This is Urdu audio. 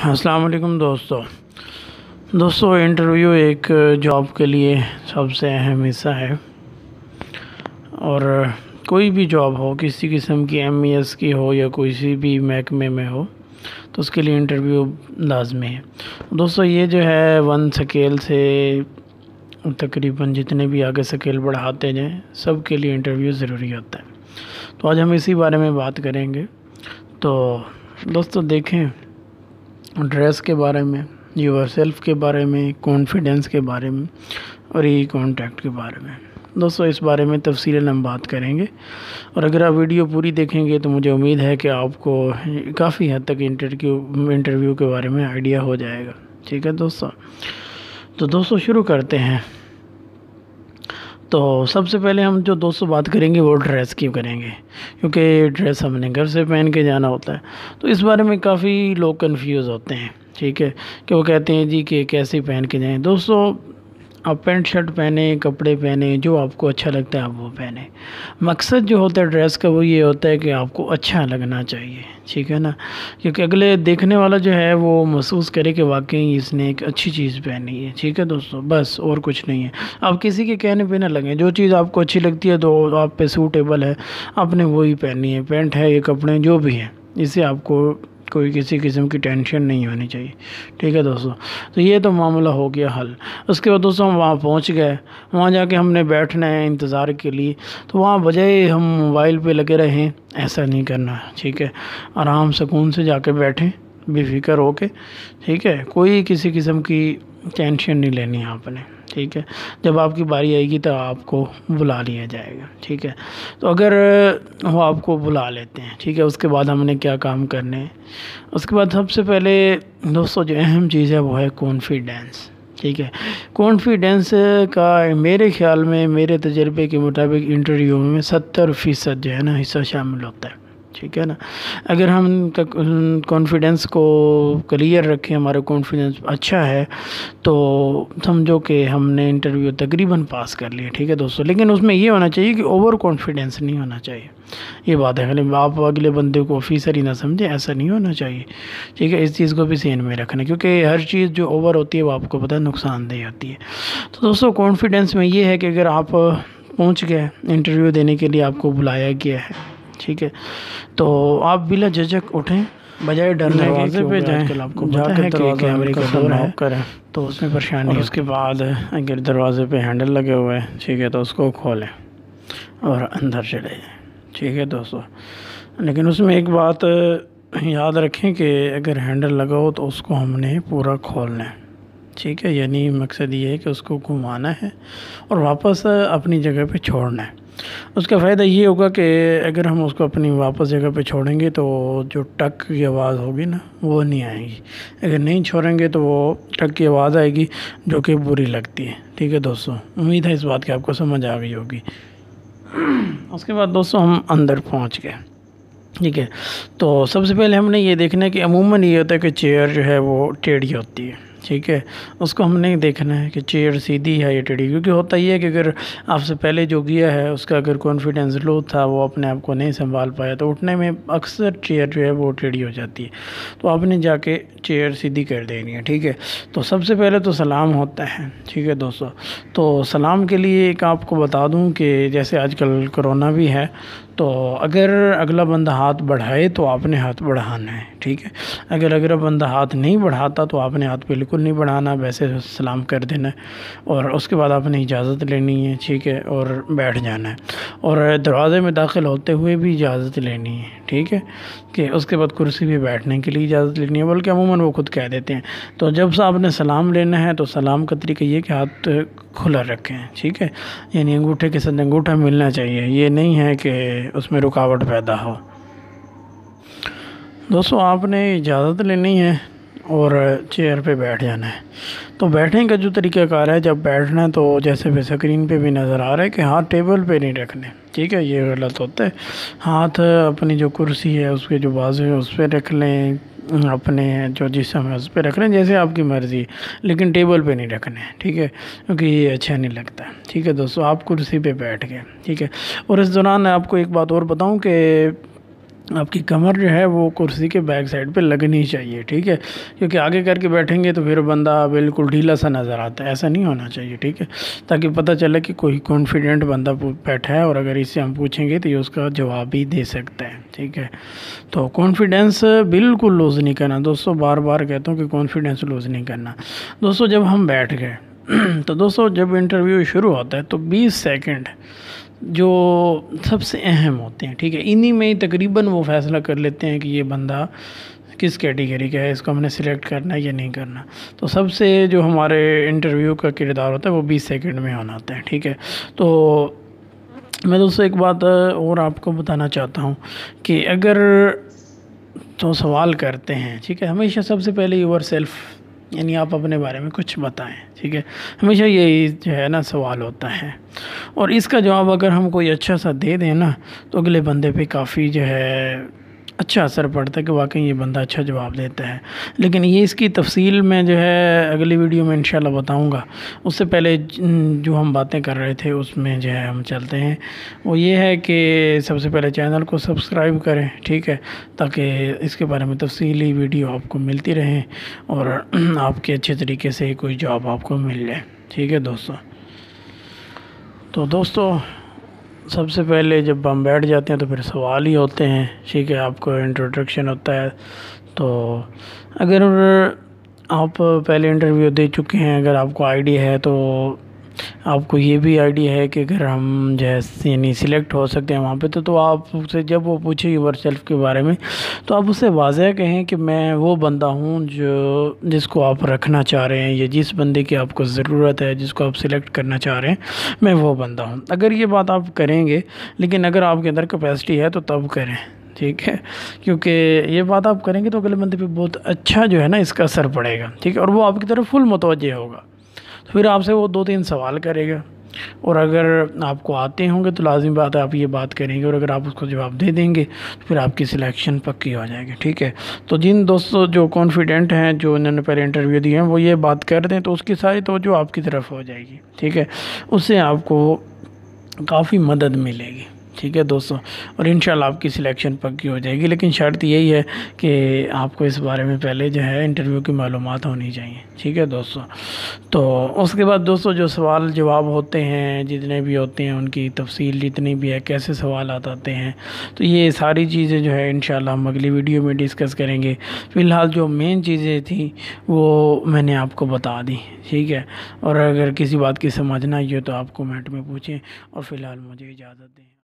السلام علیکم دوستو انٹرویو ایک جاب کے لیے سب سے اہم حصہ ہے، اور کوئی بھی جاب ہو، کسی قسم کی MES کی ہو یا کسی بھی محکمے میں ہو، تو اس کے لیے انٹرویو لازمی ہے۔ دوستو یہ جو ہے 1 سکیل سے تقریباً جتنے بھی آگے سکیل بڑھاتے جائیں، سب کے لیے انٹرویو ضروری ہوتا ہے۔ تو آج ہم اسی بارے میں بات کریں گے۔ تو دوستو دیکھیں، ڈریس کے بارے میں، یور سیلف کے بارے میں، کانفیڈنس کے بارے میں، اور ای کانٹیکٹ کے بارے میں دوستو اس بارے میں تفصیلاً ہم بات کریں گے۔ اور اگر آپ ویڈیو پوری دیکھیں گے تو مجھے امید ہے کہ آپ کو کافی حد تک انٹرویو کے بارے میں آئیڈیا ہو جائے گا۔ ٹھیک ہے دوستو شروع کرتے ہیں۔ تو سب سے پہلے ہم جو دوستو بات کریں گے وہ ڈریس کی کریں گے، کیونکہ ڈریس ہم نے گھر سے پہن کے جانا ہوتا ہے۔ تو اس بارے میں کافی لوگ کنفیوز ہوتے ہیں، ٹھیک ہے، کہ وہ کہتے ہیں جی کہ کیسے پہن کے جائیں۔ دوستو آپ پینٹ شرٹ پہنیں، کپڑے پہنیں، جو آپ کو اچھا لگتا ہے آپ وہ پہنیں۔ مقصد جو ہوتا ہے ڈریس کا وہ یہ ہوتا ہے کہ آپ کو اچھا لگنا چاہیے، ٹھیک ہے نا، کیونکہ اگلے دیکھنے والا جو ہے وہ محسوس کرے کہ واقعی اس نے ایک اچھی چیز پہنی ہے۔ ٹھیک ہے دوستو، بس اور کچھ نہیں ہے۔ آپ کسی کے کہنے پہ نہ لگیں، جو چیز آپ کو اچھی لگتی ہے تو آپ پہ سوٹیبل ہے، آپ نے وہی پہنی ہے، پینٹ ہے یہ کپڑے جو بھی ہیں، اس سے آپ کو کوئی کسی قسم کی ٹینشن نہیں ہونی چاہیے۔ ٹھیک ہے دوستو، تو یہ تو معاملہ ہو گیا حل۔ اس کے بعد دوستو ہم وہاں پہنچ گئے، وہاں جا کے ہم نے بیٹھنا ہے انتظار کے لیے۔ تو وہاں بجائے ہم موبائل پہ لگے رہیں، ایسا نہیں کرنا ہے، ٹھیک ہے۔ آرام سکون سے جا کے بیٹھیں، بے فکر ہو کے، ٹھیک ہے۔ کوئی کسی قسم کی ٹینشن نہیں لینی آپ نے، ٹھیک ہے۔ جب آپ کی باری آئے گی تو آپ کو بلا لیا جائے گا، ٹھیک ہے۔ تو اگر وہ آپ کو بلا لیتے ہیں، ٹھیک ہے، اس کے بعد ہم نے کیا کام کرنے ہیں؟ اس کے بعد سب سے پہلے دوستو جو اہم چیز ہے وہ ہے کانفیڈنس، ٹھیک ہے۔ کانفیڈنس کا میرے خیال میں، میرے تجربے کے مطابق انٹرویو میں 70% جو ہے نا حصہ شامل ہوتا ہے، ٹھیک ہے نا۔ اگر ہم کانفیڈنس کو کلیئر رکھیں، ہمارا کانفیڈنس اچھا ہے، تو سمجھو کہ ہم نے انٹرویو تقریباً پاس کر لیا، ٹھیک ہے دوستو۔ لیکن اس میں یہ ہونا چاہیے کہ اوور کانفیڈنس نہیں ہونا چاہیے، یہ بات ہے۔ خالی آپ اگلے بندے کو آفیسر ہی نہ سمجھیں، ایسا نہیں ہونا چاہیے، ٹھیک ہے۔ اس چیز کو بھی ذہن میں رکھنا، کیونکہ ہر چیز جو اوور ہوتی ہے وہ آپ کو پتہ ہے نقصان دہ ہوتی ہے۔ تو دوستو کانفیڈنس میں یہ ہے کہ اگر آپ پہنچ گئے انٹرویو دینے کے لیے، آپ کو بلایا گیا ہے، ٹھیک ہے، تو آپ بلا جھجک اٹھیں، بجائے ڈرنے کے پہ جائیں، آپ کو جا کے کیمرے کا ڈور آف کریں تو اس میں پریشانی۔ اس کے بعد اگر دروازے پہ ہینڈل لگے ہوئے ہیں، ٹھیک ہے، تو اس کو کھولیں اور اندر چلے جائیں، ٹھیک ہے دوستو۔ لیکن اس میں ایک بات یاد رکھیں کہ اگر ہینڈل لگا ہو تو اس کو ہم نے پورا کھولنا ہے، ٹھیک ہے۔ یعنی مقصد یہ ہے کہ اس کو گھمانا ہے اور واپس اپنی جگہ پہ چھوڑنا ہے۔ اس کا فائدہ یہ ہوگا کہ اگر ہم اس کو اپنی واپس جگہ پہ چھوڑیں گے تو جو ٹک کی آواز ہوگی نا وہ نہیں آئے گی۔ اگر نہیں چھوڑیں گے تو وہ ٹک کی آواز آئے گی، جو کہ بری لگتی ہے، ٹھیک ہے دوستو۔ امید ہے اس بات کی آپ کو سمجھ آ گئی ہوگی۔ اس کے بعد دوستو ہم اندر پہنچ گئے، ٹھیک ہے۔ تو سب سے پہلے ہم نے یہ دیکھنا ہے کہ عموماً یہ ہوتا ہے کہ چیئر جو ہے وہ ٹیڑھی ہوتی ہے، ٹھیک ہے۔ اس کو ہم نے دیکھنا ہے کہ چیئر سیدھی ہے یا ٹیڑھی، کیونکہ ہوتا یہ ہے کہ اگر آپ سے پہلے جو گیا ہے اس کا اگر کانفیڈنس لو تھا، وہ اپنے آپ کو نہیں سنبھال پایا، تو اٹھنے میں اکثر چیئر جو ہے وہ ٹیڑھی ہو جاتی ہے۔ تو آپ نے جا کے چیئر سیدھی کر دینی ہے، ٹھیک ہے۔ تو سب سے پہلے تو سلام ہوتا ہے، ٹھیک ہے دوستو۔ تو سلام کے لیے ایک آپ کو بتا دوں کہ جیسے آج کل کرونا بھی ہے، تو اگر اگلا بندہ ہاتھ بڑھائے تو آپ نے ہاتھ بڑھانا ہے، ٹھیک ہے۔ اگر اگلا بندہ ہاتھ نہیں بڑھاتا تو آپ نے ہاتھ بالکل نہیں بڑھانا، ویسے سلام کر دینا ہے، اور اس کے بعد آپ نے اجازت لینی ہے، ٹھیک ہے، اور بیٹھ جانا ہے۔ اور دروازے میں داخل ہوتے ہوئے بھی اجازت لینی ہے، ٹھیک ہے، کہ اس کے بعد کرسی پہ بیٹھنے کے لیے اجازت لینی ہے، بلکہ عموماً وہ خود کہہ دیتے ہیں۔ تو جب سے آپ نے سلام لینا ہے تو سلام کا طریقہ یہ کہ ہاتھ کھلا رکھیں، ٹھیک ہے، یعنی انگوٹھے کے ساتھ انگوٹھا ملنا چاہیے، یہ نہیں ہے کہ اس میں رکاوٹ پیدا ہو۔ دوستو آپ نے اجازت لینی ہے اور چیئر پہ بیٹھ جانا ہے۔ تو بیٹھنے کا جو طریقہ کار ہے، جب بیٹھنا ہے تو جیسے پہ اسکرین پہ بھی نظر آ رہا ہے کہ ہاتھ ٹیبل پہ نہیں رکھنے، ٹھیک ہے، یہ غلط ہوتا ہے۔ ہاتھ اپنی جو کرسی ہے اس کے جو بازو ہیں اس پہ رکھ لیں، اپنے جو جسم ہے اس پہ رکھ لیں، جیسے آپ کی مرضی، لیکن ٹیبل پہ نہیں رکھنے، ٹھیک ہے، کیونکہ یہ اچھا نہیں لگتا، ٹھیک ہے دوستو۔ آپ کرسی پہ بیٹھ گئے، ٹھیک ہے۔ اور اس دوران آپ کو ایک بات اور بتاؤں کہ آپ کی کمر جو ہے وہ کرسی کے بیک سائڈ پہ لگنی چاہیے، ٹھیک ہے، کیونکہ آگے کر کے بیٹھیں گے تو پھر بندہ بالکل ڈھیلا سا نظر آتا ہے، ایسا نہیں ہونا چاہیے، ٹھیک ہے، تاکہ پتہ چلے کہ کوئی کانفیڈنٹ بندہ بیٹھا ہے، اور اگر اس سے ہم پوچھیں گے تو یہ اس کا جواب بھی دے سکتا ہے، ٹھیک ہے۔ تو کانفیڈنس بالکل لوز نہیں کرنا دوستو، بار بار کہتا ہوں کہ کانفیڈنس لوز نہیں کرنا دوستو۔ جب ہم بیٹھ گئے تو دوستو جب انٹرویو شروع ہوتا ہے تو 20 سیکنڈ جو سب سے اہم ہوتے ہیں، ٹھیک ہے، انہی میں ہی تقریباً وہ فیصلہ کر لیتے ہیں کہ یہ بندہ کس کیٹیگری کا ہے، اس کو ہم نے سلیکٹ کرنا ہے یا نہیں کرنا۔ تو سب سے جو ہمارے انٹرویو کا کردار ہوتا ہے وہ 20 سیکنڈ میں ہونا ہوتا ہے، ٹھیک ہے۔ تو میں دوستوں ایک بات اور آپ کو بتانا چاہتا ہوں کہ اگر تو سوال کرتے ہیں، ٹھیک ہے، ہمیشہ سب سے پہلے یور سیلف، یعنی آپ اپنے بارے میں کچھ بتائیں، ٹھیک ہے، ہمیشہ یہی جو ہے نا سوال ہوتا ہے، اور اس کا جواب اگر ہم کوئی اچھا سا دے دیں نا تو اگلے بندے پہ کافی جو ہے اچھا اثر پڑتا ہے کہ واقعی یہ بندہ اچھا جواب دیتا ہے۔ لیکن یہ اس کی تفصیل میں جو ہے اگلی ویڈیو میں انشاءاللہ بتاؤں گا۔ اس سے پہلے جو ہم باتیں کر رہے تھے اس میں جو ہے ہم چلتے ہیں، وہ یہ ہے کہ سب سے پہلے چینل کو سبسکرائب کریں، ٹھیک ہے، تاکہ اس کے بارے میں تفصیلی ویڈیو آپ کو ملتی رہیں اور آپ کے اچھے طریقے سے کوئی جواب آپ کو مل جائے، ٹھیک ہے دوستو۔ تو دوستو سب سے پہلے جب ہم بیٹھ جاتے ہیں تو پھر سوال ہی ہوتے ہیں، ٹھیک ہے، آپ کو انٹروڈکشن ہوتا ہے۔ تو اگر آپ پہلے انٹرویو دے چکے ہیں، اگر آپ کو آئیڈیا ہے تو آپ کو یہ بھی آئیڈیا ہے کہ اگر ہم جیسے یعنی سلیکٹ ہو سکتے ہیں وہاں پہ تو آپ سے جب وہ پوچھے یور سیلف کے بارے میں تو آپ اسے واضح کہیں کہ میں وہ بندہ ہوں جس کو آپ رکھنا چاہ رہے ہیں، یا جس بندے کی آپ کو ضرورت ہے، جس کو آپ سلیکٹ کرنا چاہ رہے ہیں، میں وہ بندہ ہوں۔ اگر یہ بات آپ کریں گے، لیکن اگر آپ کے اندر کیپیسٹی ہے تو تب کریں، ٹھیک ہے، کیونکہ یہ بات آپ کریں گے تو اگلے بندے پہ بہت اچھا جو ہے نا اس کا اثر پڑے گا، ٹھیک ہے، اور وہ آپ کی طرف فل متوجہ ہوگا۔ پھر آپ سے وہ 2-3 سوال کرے گا، اور اگر آپ کو آتے ہوں گے تو لازمی بات ہے آپ یہ بات کریں گے، اور اگر آپ اس کو جواب دے دیں گے تو پھر آپ کی سلیکشن پکی ہو جائے گی، ٹھیک ہے۔ تو جن دوستوں جو کانفیڈنٹ ہیں، جو انہوں نے پہلے انٹرویو دیے ہیں، وہ یہ بات کر دیں تو اس کی ساری توجہ آپ کی طرف ہو جائے گی، ٹھیک ہے، اس سے آپ کو کافی مدد ملے گی، ٹھیک ہے دوستوں، اور انشاءاللہ آپ کی سلیکشن پکی ہو جائے گی۔ لیکن شرط یہی ہے کہ آپ کو اس بارے میں پہلے جو ہے انٹرویو کی معلومات ہونی چاہیے، ٹھیک ہے دوستوں۔ تو اس کے بعد دوستوں جو سوال جواب ہوتے ہیں جتنے بھی ہوتے ہیں، ان کی تفصیل جتنی بھی ہے، کیسے سوالات آتے ہیں، تو یہ ساری چیزیں جو ہے انشاءاللہ ہم اگلی ویڈیو میں ڈسکس کریں گے۔ فی الحال جو مین چیزیں تھیں وہ میں نے آپ کو بتا دی، ٹھیک ہے، اور اگر کسی بات کی سمجھ نہ آئی ہو تو آپ کومنٹ میں پوچھیں، اور فی الحال مجھے اجازت دیں۔